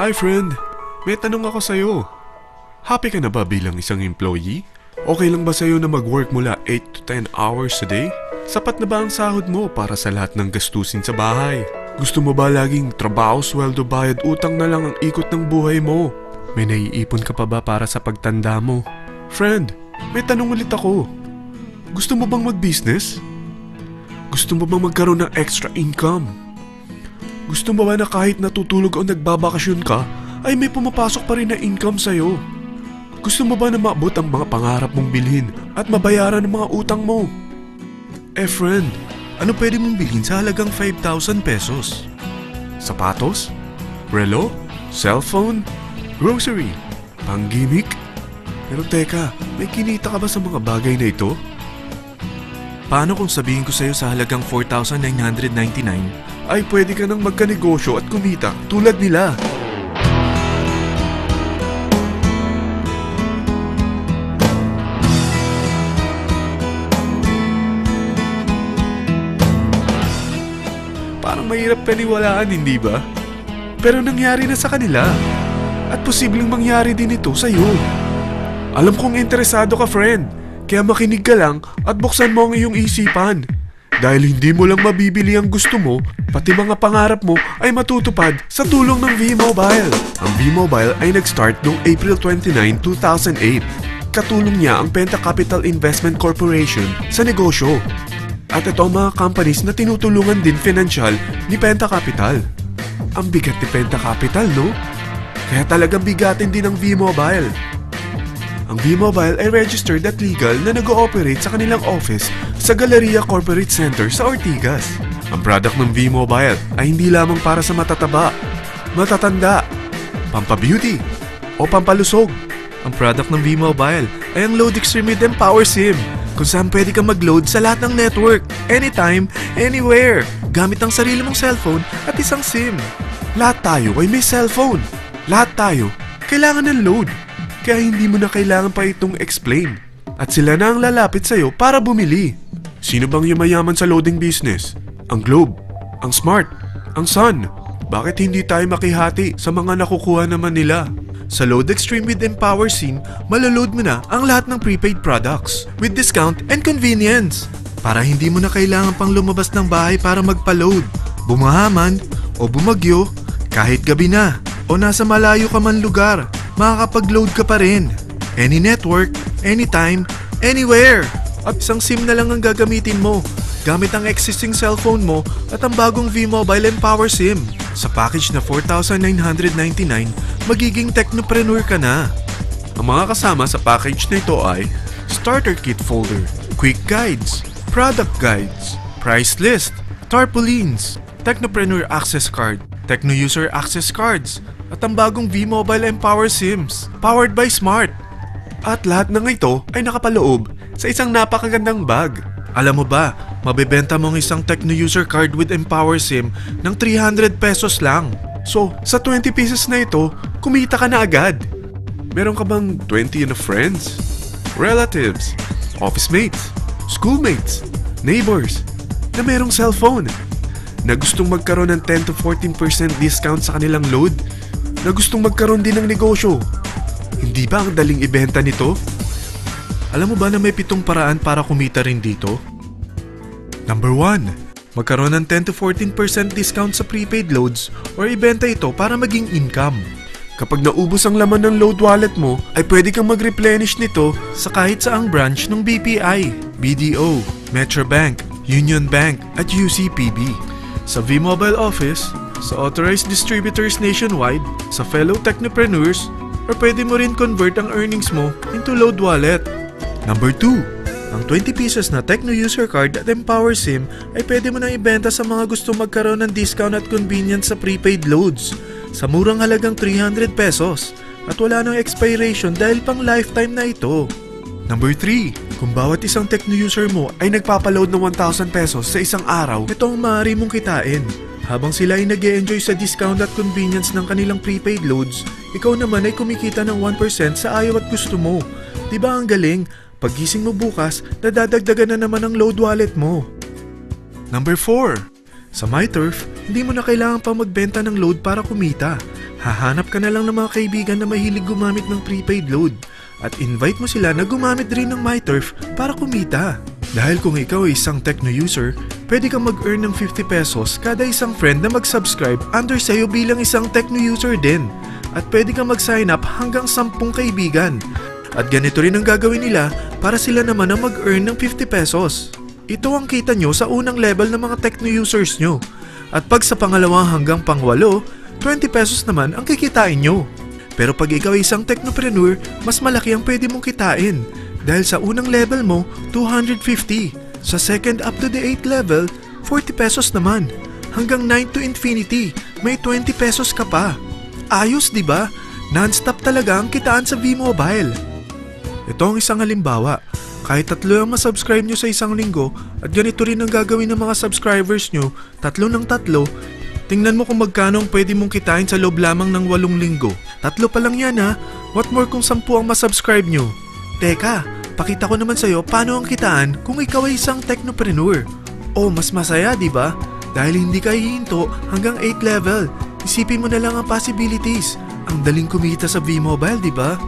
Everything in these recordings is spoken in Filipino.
Hi friend, may tanong ako sa'yo. Happy ka na ba bilang isang employee? Okay lang ba sa'yo na mag-work mula 8 to 10 hours a day? Sapat na ba ang sahod mo para sa lahat ng gastusin sa bahay? Gusto mo ba laging trabaho, sweldo, bayad, utang na lang ang ikot ng buhay mo? May naiipon ka pa ba para sa pagtanda mo? Friend, may tanong ulit ako. Gusto mo bang mag-business? Gusto mo bang magkaroon ng extra income? Gusto mo ba na kahit natutulog o nagbabakasyon ka, ay may pumapasok pa rin na income sa'yo? Gusto mo ba na maabot ang mga pangarap mong bilhin at mabayaran ang mga utang mo? Friend, ano pwede mong bilhin sa halagang 5,000 pesos? Sapatos? Relo? Cellphone? Grocery? Pang-gimmick? Pero teka, may kinita ka ba sa mga bagay na ito? Paano kung sabihin ko sa'yo sa halagang 4,999 ay pwede ka nang magkanegosyo at kumita tulad nila? Parang mahirap paniwalaan, hindi ba? Pero nangyari na sa kanila. At posibleng mangyari din ito sa'yo. Alam kong interesado ka, friend. Kaya makinig ka lang at buksan mo ang iyong isipan. Dahil hindi mo lang mabibili ang gusto mo, pati mga pangarap mo ay matutupad sa tulong ng V-Mobile. Ang V-Mobile ay nag-start noong April 29, 2008. Katulong niya ang Penta Capital Investment Corporation sa negosyo. At ito ang mga companies na tinutulungan din financial ni Penta Capital. Ang bigat ni Penta Capital, no? Kaya talagang bigatin din ang V-Mobile. Ang V-Mobile ay registered at legal na nag-ooperate sa kanilang office sa Galleria Corporate Center sa Ortigas. Ang product ng V-Mobile ay hindi lamang para sa matataba, matatanda, pampabeauty, o pampalusog. Ang product ng V-Mobile ay ang Load Extreme with Empower SIM, kung saan pwede kang mag-load sa lahat ng network, anytime, anywhere, gamit ang sarili mong cellphone at isang SIM. Lahat tayo ay may cellphone. Lahat tayo kailangan ng load. Kaya hindi mo na kailangan pa itong explain. At sila na ang lalapit sa'yo para bumili. Sino bang yumayaman sa loading business? Ang Globe, ang Smart, ang Sun. Bakit hindi tayo makihati sa mga nakukuha naman nila? Sa Load Extreme with Empower SIM, maloload mo na ang lahat ng prepaid products with discount and convenience. Para hindi mo na kailangan pang lumabas ng bahay para magpa-load. Bumahaman o bumagyo, kahit gabi na o nasa malayo ka man lugar, makakapag-load ka pa rin. Any network, anytime, anywhere. At isang SIM na lang ang gagamitin mo gamit ang existing cellphone mo at ang bagong V-Mobile Empower SIM. Sa package na 4,999, magiging technopreneur ka na. Ang mga kasama sa package na ito ay Starter Kit Folder, Quick Guides, Product Guides, Price List, Tarpaulins, Technopreneur Access Card, Techno User Access Cards, at ang bagong V-Mobile Empower SIMs, powered by Smart. At lahat ng ito ay nakapaloob sa isang napakagandang bag. Alam mo ba, mabebenta mo ang isang Techno User Card with Empower SIM ng 300 pesos lang. So, sa 20 pieces na ito, kumita ka na agad. Meron ka bang 20 na friends, relatives, office mates, schoolmates, neighbors, na merong cellphone, na gustong magkaroon ng 10 to 14% discount sa kanilang load, na gustong magkaroon din ng negosyo? Hindi ba ang daling ibenta nito? Alam mo ba na may 7 paraan para kumita rin dito? Number 1. Magkaroon ng 10 to 14% discount sa prepaid loads or ibenta ito para maging income. Kapag naubos ang laman ng load wallet mo, ay pwede kang mag-replenish nito sa kahit saang branch ng BPI, BDO, Metrobank, Union Bank at UCPB. Sa V-Mobile Office, sa authorized distributors nationwide, sa fellow technopreneurs, or pwede mo rin convert ang earnings mo into load wallet. Number 2. Ang 20 pesos na Techno User Card at Empower SIM ay pwede mo nang ibenta sa mga gusto magkaroon ng discount at convenience sa prepaid loads sa murang halagang 300 pesos at wala nang expiration dahil pang lifetime na ito. Number 3. Kung bawat isang Techno user mo ay nagpapaload ng 1,000 pesos sa isang araw, ito ang maaari mong kitain. Habang sila ay nag-e-enjoy sa discount at convenience ng kanilang prepaid loads, ikaw naman ay kumikita ng 1% sa ayaw at gusto mo. Diba ang galing? Paggising mo bukas, nadadagdagan na naman ang load wallet mo. Number 4. Sa MyTurf, hindi mo na kailangan pa magbenta ng load para kumita. Hahanap ka na lang ng mga kaibigan na mahilig gumamit ng prepaid load at invite mo sila na gumamit rin ng MyTurf para kumita. Dahil kung ikaw ay isang Tecno user, pwede kang mag-earn ng 50 pesos kada isang friend na mag-subscribe under sa'yo bilang isang Tecno user din. At pwede kang mag-sign up hanggang 10 kaibigan. At ganito rin ang gagawin nila para sila naman ang mag-earn ng 50 pesos. Ito ang kita nyo sa unang level ng mga Tecno users nyo. At pag sa pangalawa hanggang pang-8, 20 pesos naman ang kikitain nyo. Pero pag ikaw ay isang technopreneur, mas malaki ang pwede mong kitain. Dahil sa unang level mo, 250. Sa second up to the 8th level, 40 pesos naman. Hanggang 9 to infinity, may 20 pesos ka pa. Ayos, di ba? Non-stop talaga ang kitaan sa V-Mobile. Ito ang isang halimbawa. Kahit 3 ang masubscribe nyo sa isang linggo at ganito rin ang gagawin ng mga subscribers nyo, 3 ng 3, tingnan mo kung magkano ang pwede mong kitain sa loob lamang ng 8 linggo. 3 pa lang yan ha. What more kung 10 ang masubscribe nyo? Teka, pakita ko naman sa'yo paano ang kitaan kung ikaw ay isang technopreneur. Oh, mas masaya, di ba? Dahil hindi ka hihinto hanggang 8th level. Isipin mo na lang ang possibilities. Ang daling kumita sa V-Mobile, di ba?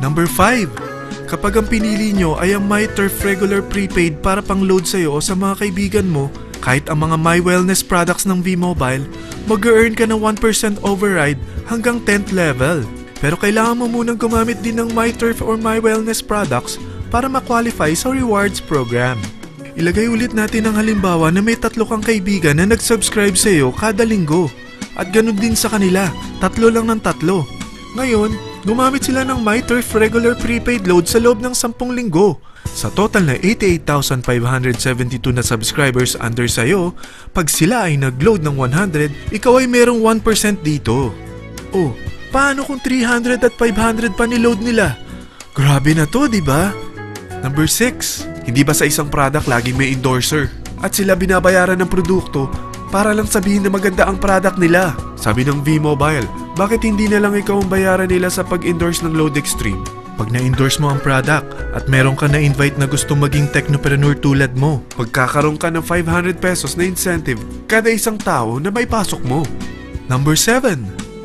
Number 5. Kapag ang pinili nyo ay ang MyTurf regular prepaid para pang-load sa'yo o sa mga kaibigan mo, kahit ang mga My Wellness products ng V-Mobile, mag-earn ka ng 1% override hanggang 10th level. Pero kailangan mo munang gumamit din ng MyTurf or My Wellness products para ma-qualify sa rewards program. Ilagay ulit natin ang halimbawa na may 3 kang kaibigan na nag-subscribe sa iyo kada linggo. At ganun din sa kanila, 3 lang ng 3. Ngayon, gumamit sila ng MyTurf regular prepaid load sa loob ng 10 linggo. Sa total na 88,572 na subscribers under sa'yo, pag sila ay nag-load ng 100, ikaw ay merong 1% dito. Oh, paano kung 300 at 500 pa niload nila? Grabe na to, di ba? Number 6. Hindi ba sa isang product laging may endorser? At sila binabayaran ng produkto para lang sabihin na maganda ang product nila. Sabi ng V-Mobile, bakit hindi na lang ikaw ang bayaran nila sa pag-endorse ng Load Extreme? Pag na-endorse mo ang product at meron ka na-invite na gustong maging technopreneur tulad mo, magkakaroon ka ng 500 pesos na incentive kada isang tao na may pasok mo. Number 7.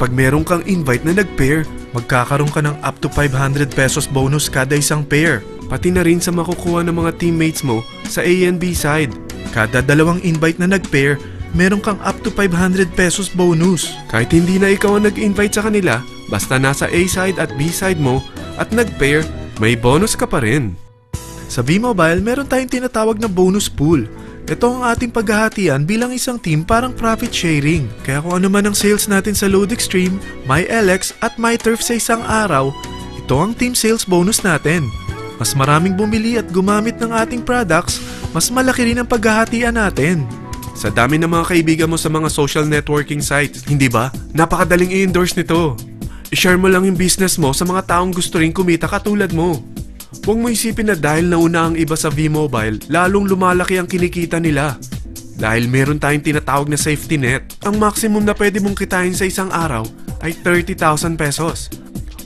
Pag meron kang invite na nag-pair, magkakaroon ka ng up to 500 pesos bonus kada isang pair. Pati na rin sa makukuha ng mga teammates mo sa A and B side. Kada 2 invite na nag-pair, meron kang up to 500 pesos bonus. Kahit hindi na ikaw ang nag-invite sa kanila, basta nasa A side at B side mo at nag-pair, may bonus ka pa rin. Sa V-Mobile, meron tayong tinatawag na bonus pool. Ito ang ating paghahatian bilang isang team parang profit sharing. Kaya kung ano man ang sales natin sa Load Extreme, MyLX at MyTurf sa isang araw, ito ang team sales bonus natin. Mas maraming bumili at gumamit ng ating products, mas malaki rin ang paghahatian natin. Sa dami ng mga kaibigan mo sa mga social networking sites, hindi ba? Napakadaling i-endorse nito. I-share mo lang yung business mo sa mga taong gusto rin kumita katulad mo. Huwag mo isipin na dahil nauna ang iba sa V-Mobile, lalong lumalaki ang kinikita nila. Dahil meron tayong tinatawag na safety net, ang maximum na pwede mong kitain sa isang araw ay 30,000 pesos.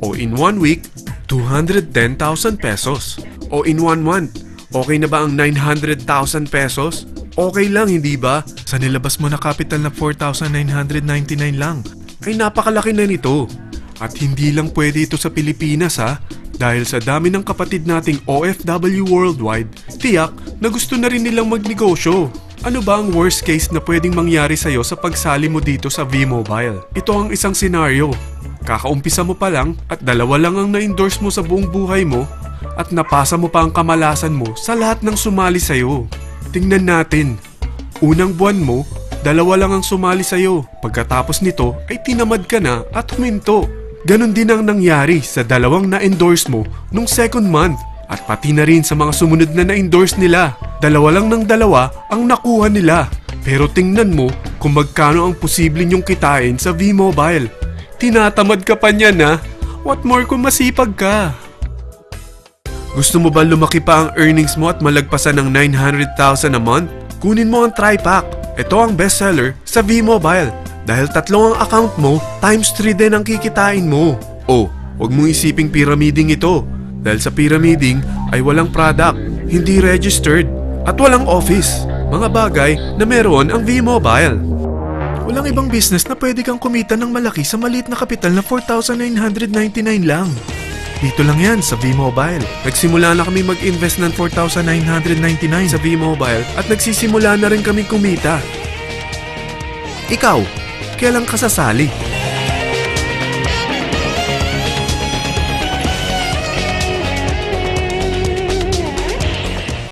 O in 1 week, 210,000 pesos. O in 1 month, okay na ba ang 900,000 pesos? Okay lang, hindi ba? Sa nilabas mo na capital na 4,999 lang, ay napakalaki na nito. At hindi lang pwede ito sa Pilipinas ha, dahil sa dami ng kapatid nating OFW worldwide, tiyak na gusto na rin nilang magnegosyo. Ano ba ang worst case na pwedeng mangyari sa'yo sa pagsali mo dito sa V-Mobile? Ito ang isang senaryo. Kakaumpisa mo pa lang at 2 lang ang na-endorse mo sa buong buhay mo at napasa mo pa ang kamalasan mo sa lahat ng sumali sa'yo. Tingnan natin. Unang buwan mo, 2 lang ang sumali sa'yo. Pagkatapos nito ay tinamad ka na at huminto. Ganon din ang nangyari sa 2 na-endorse mo nung second month at pati na rin sa mga sumunod na na-endorse nila. 2 lang ng 2 ang nakuha nila. Pero tingnan mo kung magkano ang posible nyong kitain sa V-Mobile. Tinatamad ka pa niyan ha? What more kung masipag ka? Gusto mo ba lumaki pa ang earnings mo at malagpasan ng 900,000 a month? Kunin mo ang TriPack. Ito ang bestseller sa V-Mobile. Dahil 3 ang account mo, times 3 din ang kikitain mo. Oh, huwag mong isiping pyramiding ito. Dahil sa pyramiding ay walang product, hindi registered, at walang office. Mga bagay na meron ang V-Mobile. Walang ibang business na pwede kang kumita ng malaki sa maliit na kapital na 4,999 lang. Dito lang yan sa V-Mobile. Nagsimula na kami mag-invest ng 4,999 sa V-Mobile at nagsisimula na rin kami kumita. Ikaw, kailan ka sasali?